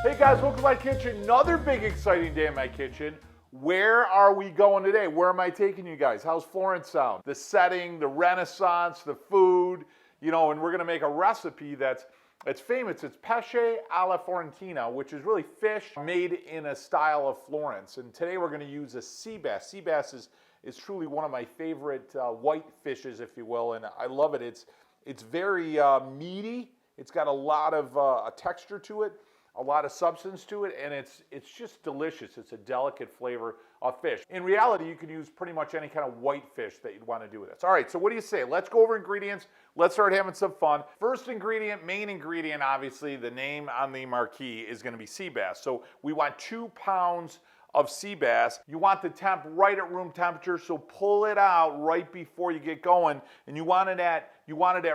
Hey guys, welcome to my kitchen. Another big exciting day in my kitchen. Where are we going today? Where am I taking you guys? How's Florence sound? The setting, the Renaissance, the food, you know, and we're gonna make a recipe that's famous. It's pesce alla Florentina, which is really fish made in a style of Florence. And today we're gonna use a sea bass. Sea bass is truly one of my favorite white fishes, if you will, and I love it. It's very meaty. It's got a lot of a texture to it, a lot of substance to it, and it's just delicious. It's a delicate flavor of fish. In reality, you can use pretty much any kind of white fish that you'd want to do with this. All right, so what do you say? Let's go over ingredients. Let's start having some fun. First ingredient, main ingredient, obviously, the name on the marquee is going to be sea bass. So we want 2 pounds of sea bass. You want the temp right at room temperature, so pull it out right before you get going. And you want it at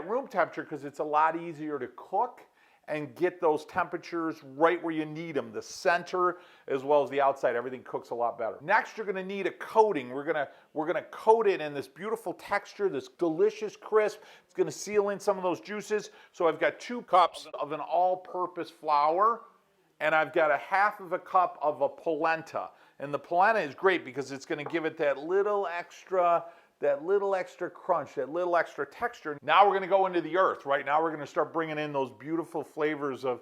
room temperature because it's a lot easier to cook and get those temperatures right where you need them, the center as well as the outside. Everything cooks a lot better. Next, you're gonna need a coating. We're gonna coat it in this beautiful texture, this delicious crisp. It's gonna seal in some of those juices. So I've got 2 cups of an all-purpose flour, and I've got a half of a cup of a polenta. And the polenta is great because it's gonna give it that little extra crunch, that little extra texture. Now we're gonna go into the earth, right? Now we're gonna start bringing in those beautiful flavors of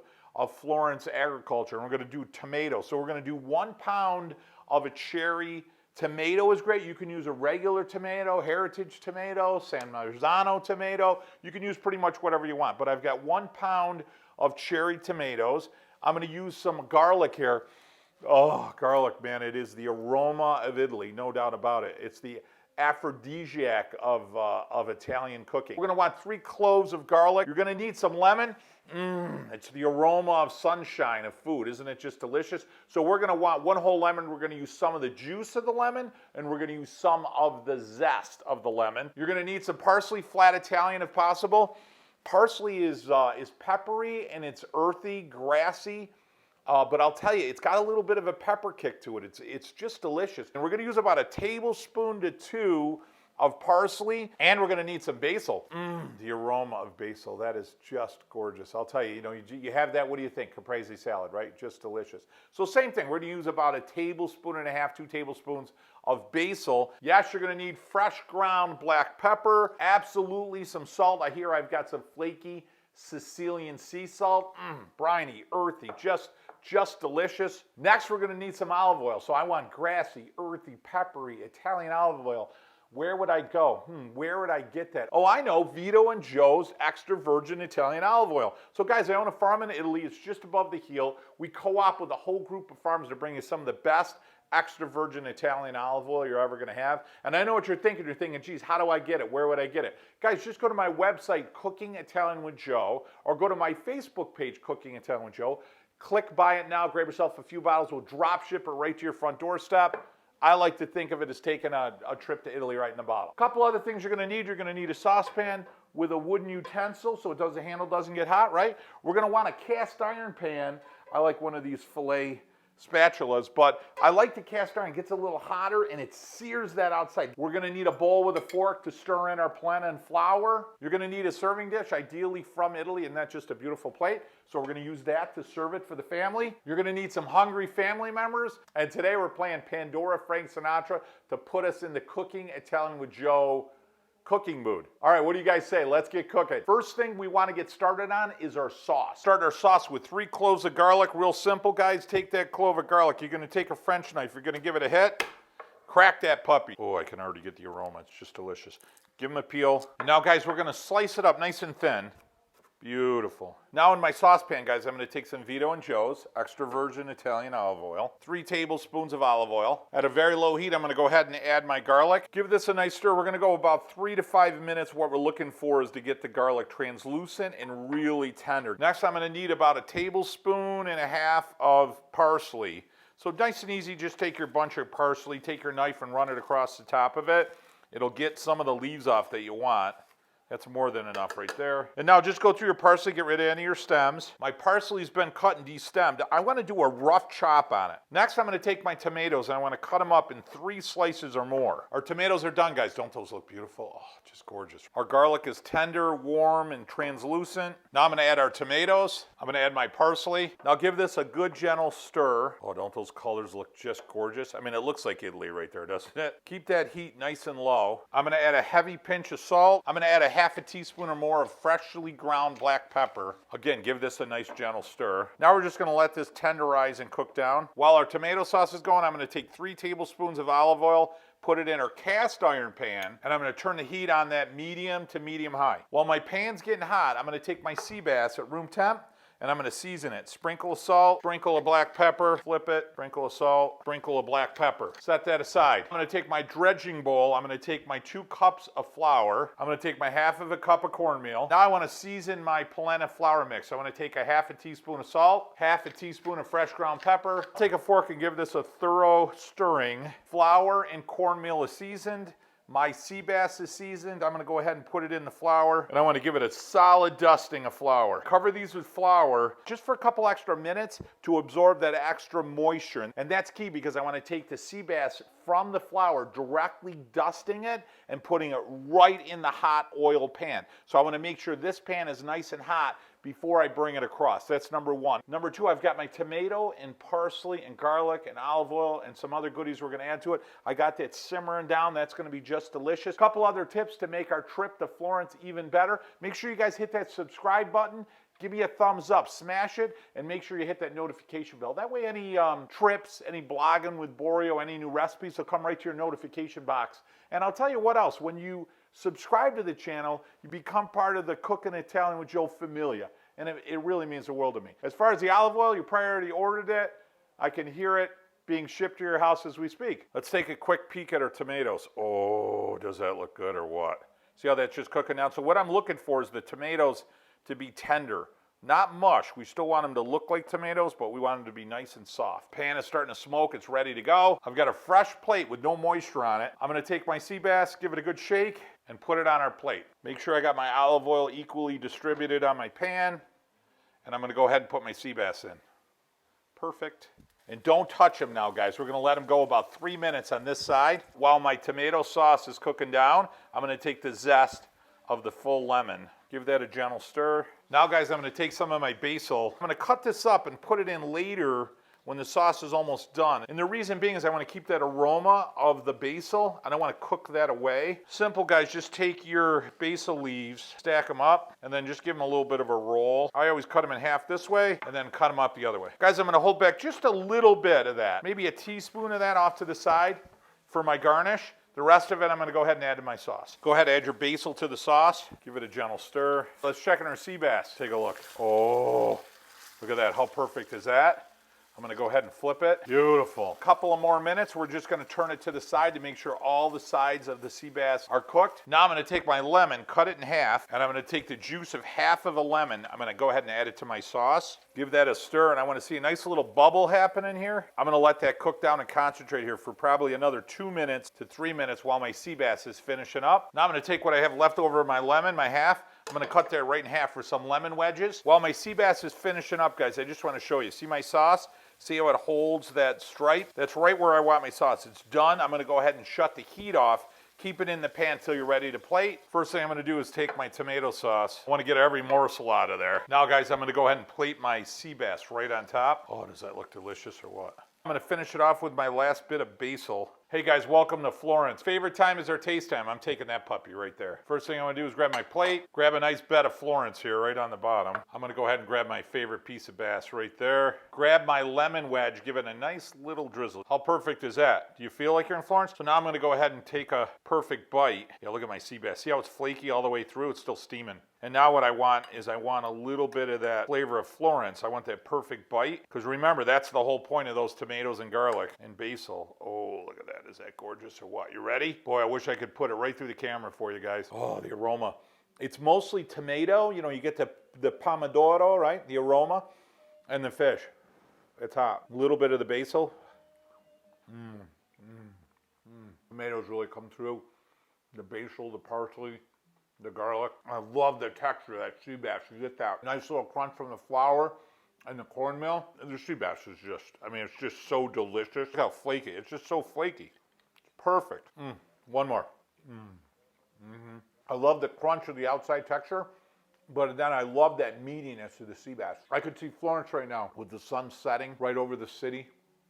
Florence agriculture. And we're gonna do tomato. So we're gonna do 1 pound of a cherry tomato is great. You can use a regular tomato, heritage tomato, San Marzano tomato. You can use pretty much whatever you want. But I've got 1 pound of cherry tomatoes. I'm gonna use some garlic here. Oh, garlic, man, it is the aroma of Italy, no doubt about it. It's the aphrodisiac of Italian cooking. We're gonna want 3 cloves of garlic. You're gonna need some lemon. It's the aroma of sunshine of food. Isn't it just delicious? So we're gonna want 1 whole lemon. We're gonna use some of the juice of the lemon, and we're gonna use some of the zest of the lemon. You're gonna need some parsley, flat Italian if possible. Parsley is peppery and it's earthy, grassy. But I'll tell you, it's got a little bit of a pepper kick to it. It's just delicious. And we're gonna use about 1 tablespoon to 2 of parsley, and we're gonna need some basil. The aroma of basil, that is just gorgeous. I'll tell you, you know, you have that, what do you think? Caprese salad, right? Just delicious. So same thing, we're gonna use about 1.5 tablespoons, 2 tablespoons of basil. Yes, you're gonna need fresh ground black pepper, absolutely some salt. I've got some flaky Sicilian sea salt, briny, earthy, just delicious. Next, we're gonna need some olive oil. So I want grassy, earthy, peppery, Italian olive oil. Where would I go? Where would I get that? Oh, I know, Vito and Joe's extra virgin Italian olive oil. So guys, I own a farm in Italy. It's just above the heel. We co-op with a whole group of farms to bring you some of the best extra virgin Italian olive oil you're ever gonna have. And I know what you're thinking. You're thinking, geez, how do I get it? Where would I get it? Guys, just go to my website, Cooking Italian with Joe, or go to my Facebook page, Cooking Italian with Joe. Click buy it now, grab yourself a few bottles. We'll drop ship it right to your front doorstep. I like to think of it as taking a trip to Italy right in the bottle. A couple other things you're gonna need. You're gonna need a saucepan with a wooden utensil so the handle doesn't get hot, right? We're gonna want a cast iron pan. I like one of these filet spatulas, but I like the cast iron. It gets a little hotter and it sears that outside. We're gonna need a bowl with a fork to stir in our polenta and flour. You're gonna need a serving dish, ideally from Italy, and not just a beautiful plate. So we're gonna use that to serve it for the family. You're gonna need some hungry family members. And today we're playing Pandora Frank Sinatra to put us in the Cooking Italian with Joe cooking mood. All right, what do you guys say? Let's get cooking. First thing we want to get started on is our sauce. Start our sauce with 3 cloves of garlic. Real simple, guys. Take that clove of garlic. You're going to take a French knife. You're going to give it a hit. Crack that puppy. Oh, I can already get the aroma. It's just delicious. Give them a peel. Now, guys, we're going to slice it up nice and thin. Beautiful. Now in my saucepan, guys, I'm going to take some Vito and Joe's extra virgin Italian olive oil, 3 tablespoons of olive oil. At a very low heat, I'm going to go ahead and add my garlic. Give this a nice stir. We're going to go about 3 to 5 minutes. What we're looking for is to get the garlic translucent and really tender. Next, I'm going to need about 1.5 tablespoons of parsley. So nice and easy, just take your bunch of parsley, take your knife and run it across the top of it. It'll get some of the leaves off that you want. That's more than enough right there. And now just go through your parsley, get rid of any of your stems. My parsley's been cut and destemmed. I want to do a rough chop on it. Next, I'm going to take my tomatoes and I want to cut them up in 3 slices or more. Our tomatoes are done, guys. Don't those look beautiful? Oh, just gorgeous. Our garlic is tender, warm, and translucent. Now I'm going to add our tomatoes. I'm going to add my parsley. Now give this a good gentle stir. Oh, don't those colors look just gorgeous? I mean, it looks like Italy right there, doesn't it? Keep that heat nice and low. I'm going to add a heavy pinch of salt. I'm going to add a half a teaspoon or more of freshly ground black pepper. Again, give this a nice gentle stir. Now we're just going to let this tenderize and cook down. While our tomato sauce is going, I'm going to take 3 tablespoons of olive oil, put it in our cast iron pan, and I'm going to turn the heat on that medium to medium high. While my pan's getting hot, I'm going to take my sea bass at room temp, and I'm going to season it. Sprinkle of salt, sprinkle of black pepper, flip it, sprinkle of salt, sprinkle of black pepper. Set that aside. I'm going to take my dredging bowl. I'm going to take my 2 cups of flour. I'm going to take my half of a cup of cornmeal. Now I want to season my polenta flour mix. I want to take a half a teaspoon of salt, half a teaspoon of fresh ground pepper. Take a fork and give this a thorough stirring. Flour and cornmeal is seasoned. My sea bass is seasoned. I'm going to go ahead and put it in the flour, and I want to give it a solid dusting of flour. Cover these with flour just for a couple extra minutes to absorb that extra moisture. And that's key because I want to take the sea bass from the flour, directly dusting it and putting it right in the hot oil pan. So I want to make sure this pan is nice and hot before I bring it across. That's number 1. Number 2, I've got my tomato and parsley and garlic and olive oil and some other goodies we're going to add to it. I got that simmering down. That's going to be just delicious. Couple other tips to make our trip to Florence even better. Make sure you guys hit that subscribe button. Give me a thumbs up, smash it, and make sure you hit that notification bell. That way any trips, any blogging with Borio, any new recipes will come right to your notification box. And I'll tell you what else, when you subscribe to the channel, you become part of the Cooking Italian with Joe Familia. And it really means the world to me. As far as the olive oil, you probably already ordered it. I can hear it being shipped to your house as we speak. Let's take a quick peek at our tomatoes. Oh, does that look good or what? See how that's just cooking down? So what I'm looking for is the tomatoes to be tender. Not mush. We still want them to look like tomatoes, but we want them to be nice and soft. Pan is starting to smoke. It's ready to go. I've got a fresh plate with no moisture on it. I'm going to take my sea bass, give it a good shake, and put it on our plate. Make sure I got my olive oil equally distributed on my pan, and I'm going to go ahead and put my sea bass in. Perfect. And don't touch them now, guys. We're going to let them go about 3 minutes on this side. While my tomato sauce is cooking down, I'm going to take the zest of the full lemon. Give that a gentle stir. Now, guys, I'm going to take some of my basil. I'm going to cut this up and put it in later when the sauce is almost done. And the reason being is I want to keep that aroma of the basil. I don't want to cook that away. Simple, guys. Just take your basil leaves, stack them up, and then just give them a little bit of a roll. I always cut them in half this way and then cut them up the other way. Guys, I'm going to hold back just a little bit of that. Maybe a teaspoon of that off to the side for my garnish. The rest of it, I'm going to go ahead and add to my sauce. Go ahead and add your basil to the sauce. Give it a gentle stir. Let's check in our sea bass. Take a look. Oh, look at that. How perfect is that? I'm going to go ahead and flip it. Beautiful. Couple of more minutes. We're just going to turn it to the side to make sure all the sides of the sea bass are cooked. Now I'm going to take my lemon, cut it in half, and I'm going to take the juice of half of a lemon. I'm going to go ahead and add it to my sauce. Give that a stir, and I want to see a nice little bubble happen in here. I'm going to let that cook down and concentrate here for probably another 2 minutes to 3 minutes while my sea bass is finishing up. Now I'm going to take what I have left over of my lemon, my half. I'm going to cut that right in half for some lemon wedges. While my sea bass is finishing up, guys, I just want to show you. See my sauce? See how it holds that stripe? That's right where I want my sauce. It's done. I'm going to go ahead and shut the heat off. Keep it in the pan until you're ready to plate. First thing I'm going to do is take my tomato sauce. I want to get every morsel out of there. Now, guys, I'm going to go ahead and plate my sea bass right on top. Oh, does that look delicious or what? I'm going to finish it off with my last bit of basil. Hey guys, welcome to Florence. Favorite time is our taste time. I'm taking that puppy right there. First thing I'm going to do is grab my plate, grab a nice bed of Florence here right on the bottom. I'm going to go ahead and grab my favorite piece of bass right there. Grab my lemon wedge, give it a nice little drizzle. How perfect is that? Do you feel like you're in Florence? So now I'm going to go ahead and take a perfect bite. Yeah, look at my sea bass. See how it's flaky all the way through? It's still steaming. And now what I want is I want a little bit of that flavor of Florence. I want that perfect bite. Because remember, that's the whole point of those tomatoes and garlic and basil. Oh, look at that. Is that gorgeous or what? You ready? Boy, I wish I could put it right through the camera for you guys. Oh, the aroma. It's mostly tomato. You know, you get the pomodoro, right? The aroma. And the fish. It's hot. A little bit of the basil. Tomatoes really come through. The basil, the parsley. the garlic. I love the texture of that sea bass. You get that nice little crunch from the flour and the cornmeal. The sea bass is just, I mean, it's just so delicious. Look how flaky. It's just so flaky. It's perfect. One more. I love the crunch of the outside texture, but then I love that meatiness of the sea bass. I could see Florence right now with the sun setting right over the city.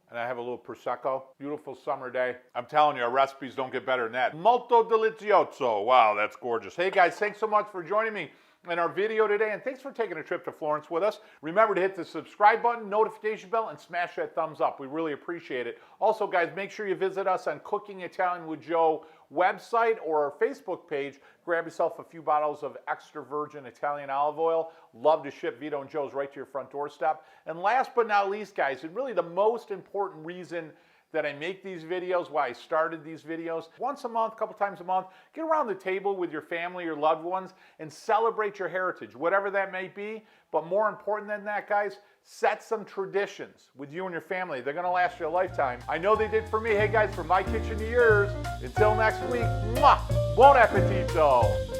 And I have a little Prosecco. Beautiful summer day. I'm telling you, our recipes don't get better than that. Molto delizioso. Wow, that's gorgeous. Hey guys, thanks so much for joining me in our video today, and thanks for taking a trip to Florence with us. Remember to hit the subscribe button, notification bell, and smash that thumbs up. We really appreciate it. Also, guys, make sure you visit us on Cooking Italian with Joe website or our Facebook page. Grab yourself a few bottles of extra virgin Italian olive oil. Love to ship Vito and Joe's right to your front doorstep. And last but not least, guys, and really the most important reason that I make these videos, why I started these videos, once a month, a couple times a month, get around the table with your family, your loved ones, and celebrate your heritage, whatever that may be. But more important than that, guys, set some traditions with you and your family. They're gonna last you a lifetime. I know they did for me. Hey guys, from my kitchen to yours, until next week, mwah, buon appetito.